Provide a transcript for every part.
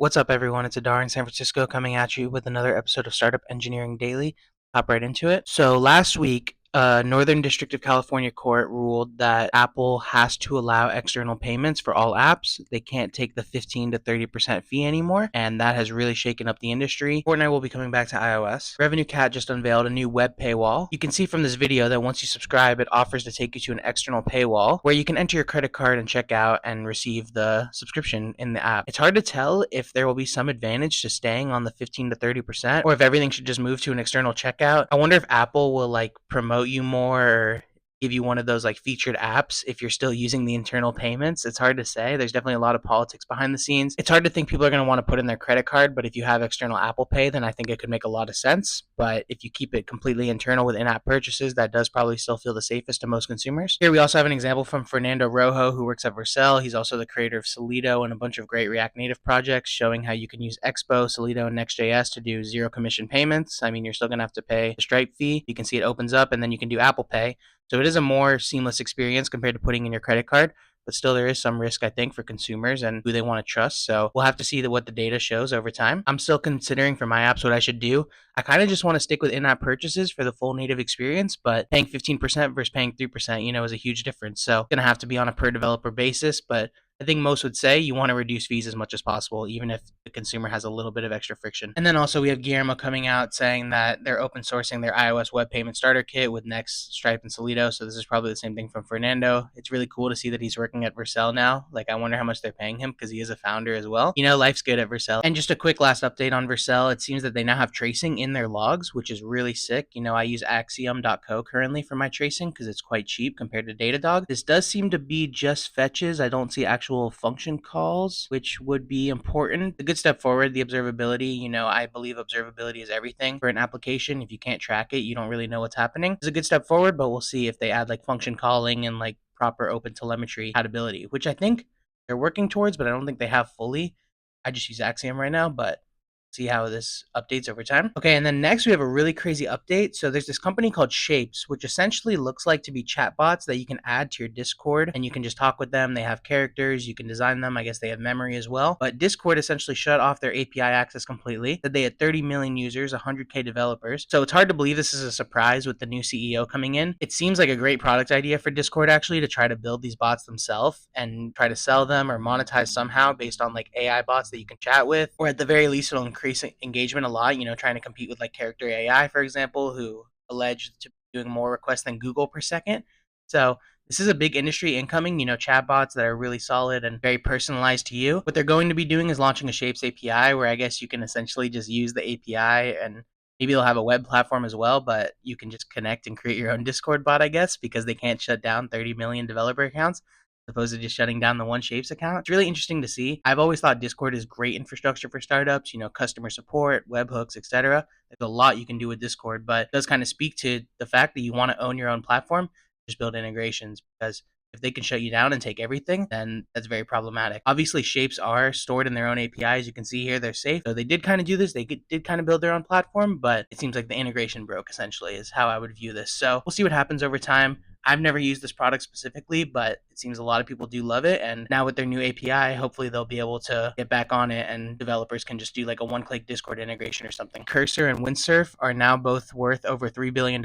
What's up, everyone? It's Adar in San Francisco coming at you with another episode of Startup Engineering Daily. Hop right into it. So, last week, Northern District of California Court ruled that Apple has to allow external payments for all apps. They can't take the 15 to 30% fee anymore, and that has really shaken up the industry. Fortnite will be coming back to iOS. Revenue Cat just unveiled a new web paywall. You can see from this video that once you subscribe, it offers to take you to an external paywall where you can enter your credit card and check out and receive the subscription in the app. It's hard to tell if there will be some advantage to staying on the 15 to 30% or if everything should just move to an external checkout. I wonder if Apple will promote you more or give you one of those featured apps if you're still using the internal payments. It's hard to say. There's definitely a lot of politics behind the scenes. It's hard to think people are going to want to put in their credit card, but if you have external Apple Pay, then I think it could make a lot of sense. But if you keep it completely internal with in-app purchases, that does probably still feel the safest to most consumers. Here we also have an example from Fernando Rojo, who works at Vercel. He's also the creator of Solido and a bunch of great React Native projects, showing how you can use Expo, Solido, and Next.js to do zero commission payments. I mean, you're still going to have to pay the Stripe fee. You can see it opens up, and then you can do Apple Pay. So it is a more seamless experience compared to putting in your credit card, but still there is some risk, I think, for consumers and who they want to trust. So we'll have to see what the data shows over time. I'm still considering for my apps what I should do. I kind of just want to stick with in-app purchases for the full native experience, but paying 15% versus paying 3%, is a huge difference. So it's going to have to be on a per developer basis, but I think most would say you want to reduce fees as much as possible, even if the consumer has a little bit of extra friction. And then also we have Guillermo coming out saying that they're open sourcing their iOS web payment starter kit with Next, Stripe, and Solido. So this is probably the same thing from Fernando. It's really cool to see that he's working at Vercel now. I wonder how much they're paying him because he is a founder as well. Life's good at Vercel. And just a quick last update on Vercel. It seems that they now have tracing in their logs, which is really sick. I use Axiom.co currently for my tracing because it's quite cheap compared to Datadog. This does seem to be just fetches. I don't see actual function calls, which would be important. A good step forward, the observability. I believe observability is everything for an application. If you can't track it, you don't really know what's happening. It's a good step forward, but we'll see if they add function calling and proper open telemetry compatibility, which I think they're working towards, but I don't think they have fully. I just use Axiom right now, but see how this updates over time. Okay, and then next we have a really crazy update. So there's this company called Shapes, which essentially looks like to be chatbots that you can add to your Discord and you can just talk with them. They have characters, you can design them. I guess they have memory as well. But Discord essentially shut off their API access completely. That they had 30 million users, 100K developers. So it's hard to believe this is a surprise with the new CEO coming in. It seems like a great product idea for Discord actually to try to build these bots themselves and try to sell them or monetize somehow based on AI bots that you can chat with, or at the very least it'll increase engagement a lot, trying to compete with character AI, for example, who alleged to be doing more requests than Google per second. So this is a big industry incoming, chatbots that are really solid and very personalized to you. What they're going to be doing is launching a Shapes API where I guess you can essentially just use the API and maybe they'll have a web platform as well, but you can just connect and create your own Discord bot, I guess, because they can't shut down 30 million developer accounts opposed to just shutting down the one Shapes account. It's really interesting to see. I've always thought Discord is great infrastructure for startups, customer support, webhooks, etc. There's a lot you can do with Discord, but it does kind of speak to the fact that you want to own your own platform, just build integrations, because if they can shut you down and take everything, then that's very problematic. Obviously, Shapes are stored in their own APIs. You can see here they're safe. So they did kind of do this. They did kind of build their own platform, but it seems like the integration broke, essentially, is how I would view this. So we'll see what happens over time. I've never used this product specifically, but it seems a lot of people do love it. And now with their new API, hopefully they'll be able to get back on it and developers can just do a one-click Discord integration or something. Cursor and Windsurf are now both worth over $3 billion.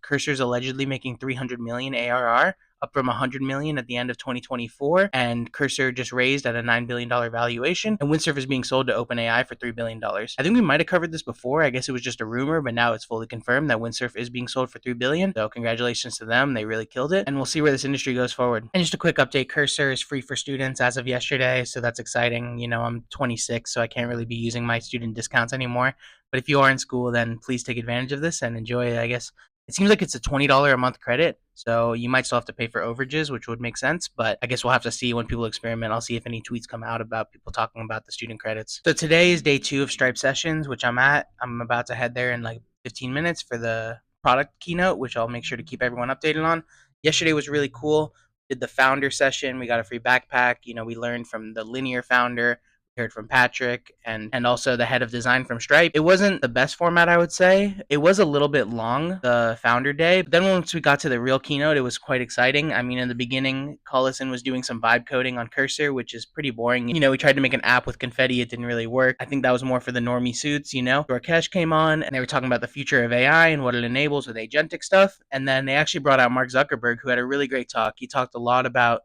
Cursor's allegedly making 300 million ARR, up from 100 million at the end of 2024, and Cursor just raised at a $9 billion valuation, and Windsurf is being sold to OpenAI for $3 billion. I think we might have covered this before. I guess it was just a rumor, but now it's fully confirmed that Windsurf is being sold for $3 billion. So congratulations to them. They really killed it, and we'll see where this industry goes forward. And just a quick update, Cursor is free for students as of yesterday, so that's exciting. I'm 26, so I can't really be using my student discounts anymore. But if you are in school, then please take advantage of this and enjoy, I guess. It seems like it's a $20 a month credit, so you might still have to pay for overages, which would make sense, but I guess we'll have to see when people experiment. I'll see if any tweets come out about people talking about the student credits. So today is day 2 of Stripe sessions, which I'm at. I'm about to head there in 15 minutes for the product keynote, which I'll make sure to keep everyone updated on. Yesterday was really cool. Did the founder session. We got a free backpack. We learned from the Linear founder. heard from Patrick and also the head of design from Stripe. It wasn't the best format, I would say. It was a little bit long, the founder day. But then once we got to the real keynote, it was quite exciting. I mean, in the beginning, Collison was doing some vibe coding on Cursor, which is pretty boring. We tried to make an app with confetti. It didn't really work. I think that was more for the normie suits. Rakesh came on and they were talking about the future of AI and what it enables with agentic stuff. And then they actually brought out Mark Zuckerberg, who had a really great talk. He talked a lot about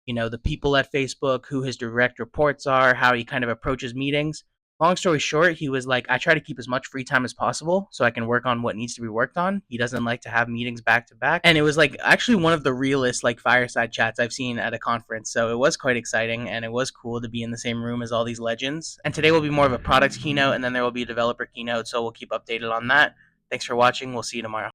the people at Facebook, who his direct reports are, how he kind of approaches meetings. Long story short, he was like, I try to keep as much free time as possible so I can work on what needs to be worked on. He doesn't like to have meetings back to back. And it was like actually one of the realest like fireside chats I've seen at a conference. So it was quite exciting and it was cool to be in the same room as all these legends. And today will be more of a product keynote and then there will be a developer keynote. So we'll keep updated on that. Thanks for watching. We'll see you tomorrow.